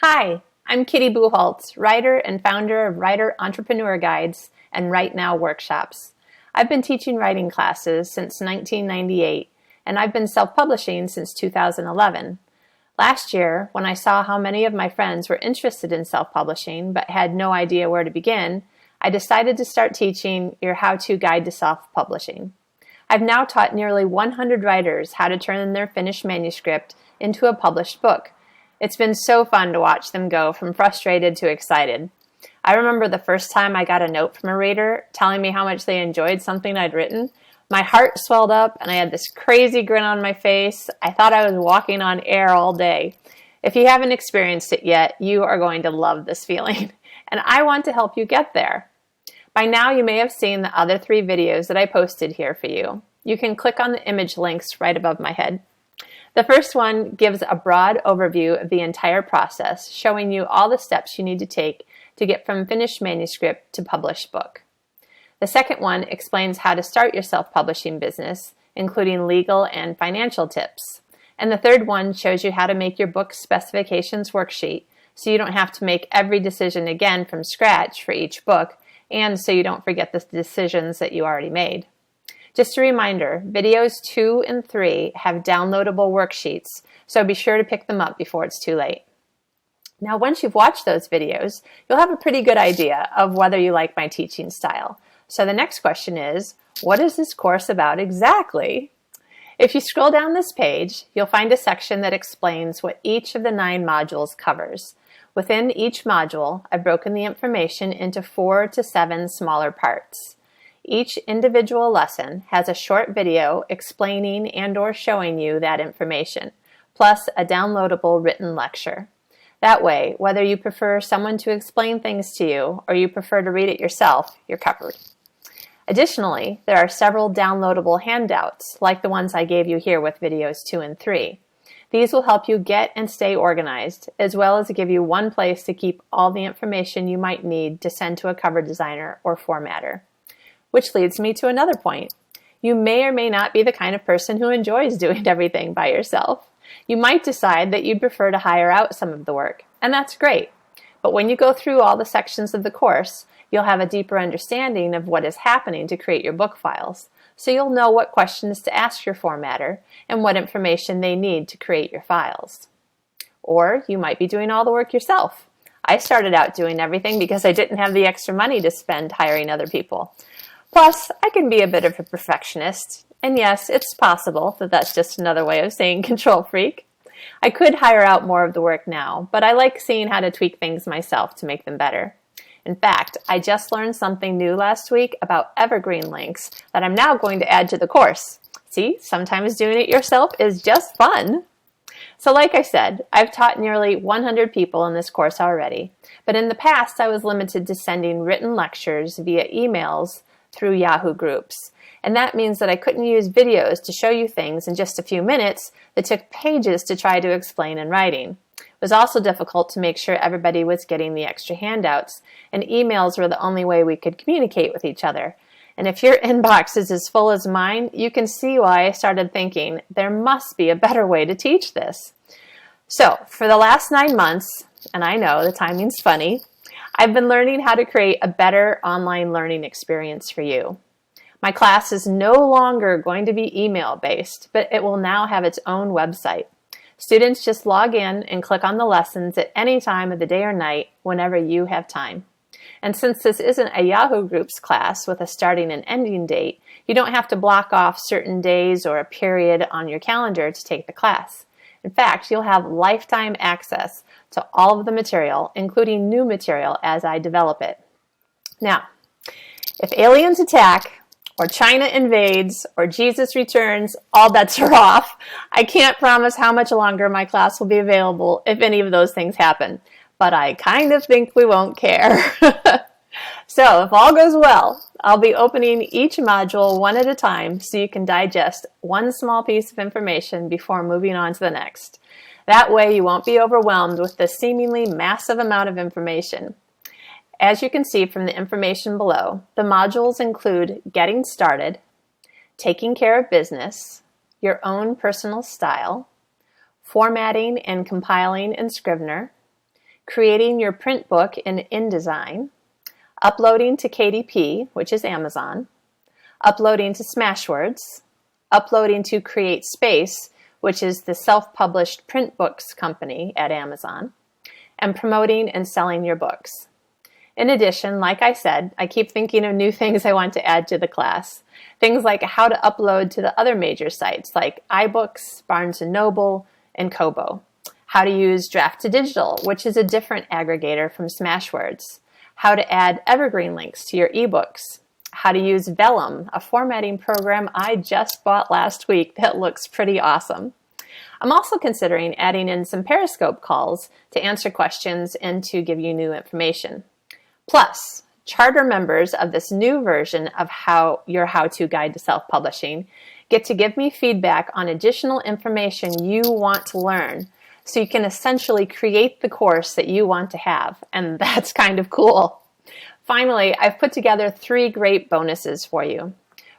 Hi, I'm Kitty Buchholz, writer and founder of Writer Entrepreneur Guides and Write Now workshops. I've been teaching writing classes since 1998, and I've been self-publishing since 2011. Last year, when I saw how many of my friends were interested in self-publishing but had no idea where to begin, I decided to start teaching your how-to guide to self-publishing. I've now taught nearly 100 writers how to turn their finished manuscript into a published book. It's been so fun to watch them go from frustrated to excited. I remember the first time I got a note from a reader telling me how much they enjoyed something I'd written. My heart swelled up and I had this crazy grin on my face. I thought I was walking on air all day. If you haven't experienced it yet, you are going to love this feeling, and I want to help you get there. By now, you may have seen the other 3 videos that I posted here for you. You can click on the image links right above my head. The first one gives a broad overview of the entire process, showing you all the steps you need to take to get from finished manuscript to published book. The second one explains how to start your self-publishing business, including legal and financial tips. And the third one shows you how to make your book specifications worksheet so you don't have to make every decision again from scratch for each book, and so you don't forget the decisions that you already made. Just a reminder, videos 2 and 3 have downloadable worksheets, so be sure to pick them up before it's too late. Now, once you've watched those videos, you'll have a pretty good idea of whether you like my teaching style. So the next question is, what is this course about exactly? If you scroll down this page, you'll find a section that explains what each of the 9 modules covers. Within each module, I've broken the information into 4 to 7 smaller parts. Each individual lesson has a short video explaining and/or showing you that information, plus a downloadable written lecture. That way, whether you prefer someone to explain things to you or you prefer to read it yourself, you're covered. Additionally, there are several downloadable handouts, like the ones I gave you here with videos 2 and 3. These will help you get and stay organized, as well as give you one place to keep all the information you might need to send to a cover designer or formatter. Which leads me to another point. You may or may not be the kind of person who enjoys doing everything by yourself. You might decide that you'd prefer to hire out some of the work, and that's great. But when you go through all the sections of the course, you'll have a deeper understanding of what is happening to create your book files, so you'll know what questions to ask your formatter and what information they need to create your files. Or you might be doing all the work yourself. I started out doing everything because I didn't have the extra money to spend hiring other people. Plus, I can be a bit of a perfectionist, and yes, it's possible that that's just another way of saying control freak. I could hire out more of the work now, but I like seeing how to tweak things myself to make them better. In fact, I just learned something new last week about evergreen links that I'm now going to add to the course. See, sometimes doing it yourself is just fun. So like I said, I've taught nearly 100 people in this course already, but in the past I was limited to sending written lectures via emails through Yahoo groups. And that means that I couldn't use videos to show you things in just a few minutes that took pages to try to explain in writing. It was also difficult to make sure everybody was getting the extra handouts, and emails were the only way we could communicate with each other. And if your inbox is as full as mine, you can see why I started thinking there must be a better way to teach this. So, for the last 9 months, and I know the timing's funny, I've been learning how to create a better online learning experience for you. My class is no longer going to be email-based, but it will now have its own website. Students just log in and click on the lessons at any time of the day or night whenever you have time. And since this isn't a Yahoo Groups class with a starting and ending date, you don't have to block off certain days or a period on your calendar to take the class. In fact, you'll have lifetime access to all of the material, including new material as I develop it. Now, if aliens attack, or China invades, or Jesus returns, all bets are off. I can't promise how much longer my class will be available if any of those things happen, but I kind of think we won't care. So if all goes well, I'll be opening each module one at a time so you can digest one small piece of information before moving on to the next. That way you won't be overwhelmed with the seemingly massive amount of information. As you can see from the information below, the modules include getting started, taking care of business, your own personal style, formatting and compiling in Scrivener, creating your print book in InDesign, uploading to KDP, which is Amazon, uploading to Smashwords, uploading to CreateSpace, which is the self-published print books company at Amazon, and promoting and selling your books. In addition, like I said, I keep thinking of new things I want to add to the class. Things like how to upload to the other major sites like iBooks, Barnes & Noble, and Kobo. How to use Draft to Digital, which is a different aggregator from Smashwords. How to add evergreen links to your ebooks. How to use Vellum, a formatting program I just bought last week that looks pretty awesome. I'm also considering adding in some Periscope calls to answer questions and to give you new information. Plus, charter members of this new version of your how-to guide to self-publishing get to give me feedback on additional information you want to learn, so you can essentially create the course that you want to have, and that's kind of cool. Finally, I've put together 3 great bonuses for you.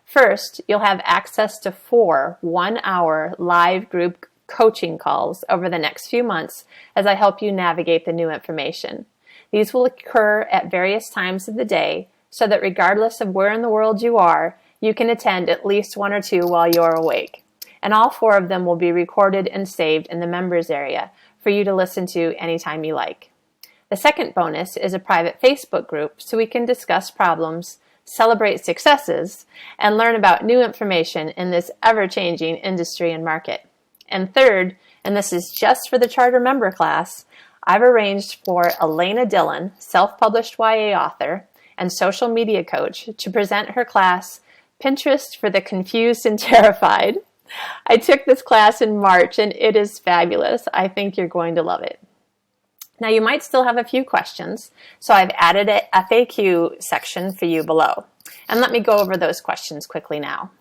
First, you'll have access to 4 one-hour live group coaching calls over the next few months as I help you navigate the new information. These will occur at various times of the day so that regardless of where in the world you are, you can attend at least 1 or 2 while you're awake. And all 4 of them will be recorded and saved in the members area for you to listen to anytime you like. The second bonus is a private Facebook group so we can discuss problems, celebrate successes, and learn about new information in this ever-changing industry and market. And third, and this is just for the charter member class, I've arranged for Elena Dillon, self-published YA author and social media coach, to present her class, Pinterest for the Confused and Terrified. I took this class in March and it is fabulous. I think you're going to love it. Now you might still have a few questions, so I've added an FAQ section for you below. And let me go over those questions quickly now.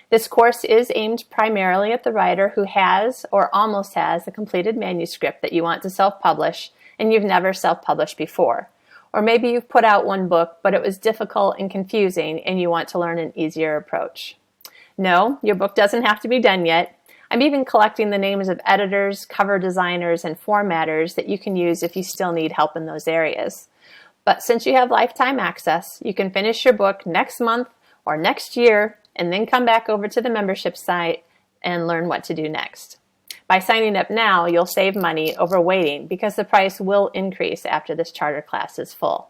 This course is aimed primarily at the writer who has or almost has a completed manuscript that you want to self-publish and you've never self-published before. Or maybe you've put out one book, but it was difficult and confusing and you want to learn an easier approach. No, your book doesn't have to be done yet. I'm even collecting the names of editors, cover designers, and formatters that you can use if you still need help in those areas. But since you have lifetime access, you can finish your book next month or next year and then come back over to the membership site and learn what to do next. By signing up now, you'll save money over waiting because the price will increase after this charter class is full.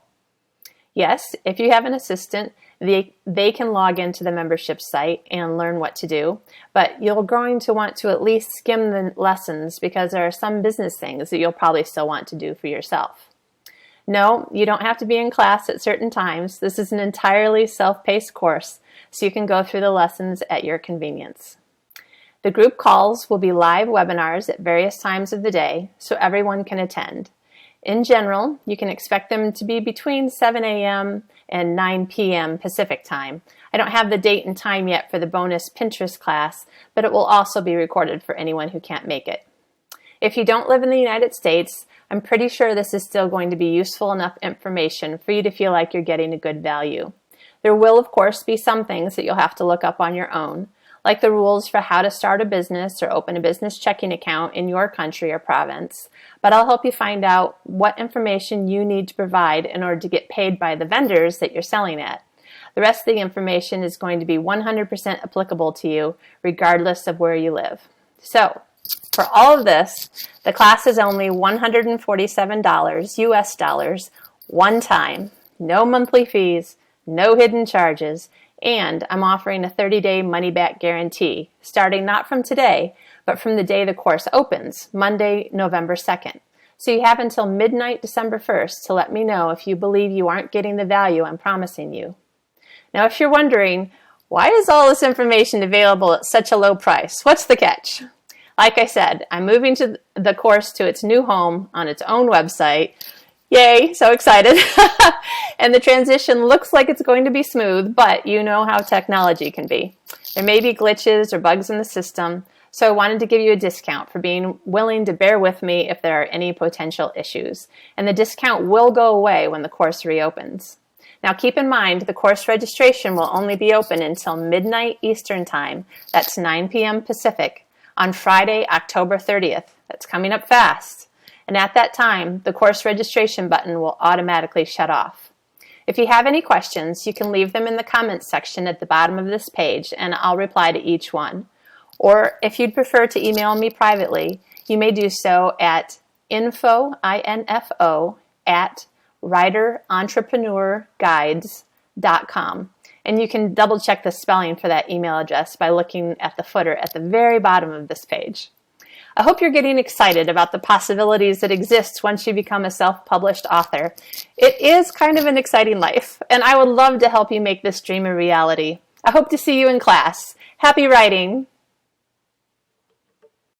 Yes, if you have an assistant, they can log into the membership site and learn what to do, but you're going to want to at least skim the lessons because there are some business things that you'll probably still want to do for yourself. No, you don't have to be in class at certain times. This is an entirely self-paced course, so you can go through the lessons at your convenience. The group calls will be live webinars at various times of the day, so everyone can attend. In general, you can expect them to be between 7 a.m. and 9 p.m. Pacific time. I don't have the date and time yet for the bonus Pinterest class, but it will also be recorded for anyone who can't make it. If you don't live in the United States, I'm pretty sure this is still going to be useful enough information for you to feel like you're getting a good value. There will, of course, be some things that you'll have to look up on your own, like the rules for how to start a business or open a business checking account in your country or province, but I'll help you find out what information you need to provide in order to get paid by the vendors that you're selling at. The rest of the information is going to be 100% applicable to you, regardless of where you live. So, for all of this, the class is only $147 US dollars one time, no monthly fees, no hidden charges, and I'm offering a 30-day money-back guarantee, starting not from today, but from the day the course opens, Monday, November 2nd. So you have until midnight December 1st to let me know if you believe you aren't getting the value I'm promising you. Now, if you're wondering, why is all this information available at such a low price? What's the catch? Like I said, I'm moving to the course to its new home on its own website. Yay, so excited. And the transition looks like it's going to be smooth, but you know how technology can be. There may be glitches or bugs in the system, so I wanted to give you a discount for being willing to bear with me if there are any potential issues. And the discount will go away when the course reopens. Now keep in mind, the course registration will only be open until midnight Eastern Time, that's 9 p.m. Pacific, on Friday, October 30th. That's coming up fast. and at that time, the course registration button will automatically shut off. If you have any questions, you can leave them in the comments section at the bottom of this page, and I'll reply to each one. Or if you'd prefer to email me privately, you may do so at info at writerentrepreneurs.com. And you can double check the spelling for that email address by looking at the footer at the very bottom of this page. I hope you're getting excited about the possibilities that exist once you become a self-published author. It is kind of an exciting life, and I would love to help you make this dream a reality. I hope to see you in class. Happy writing!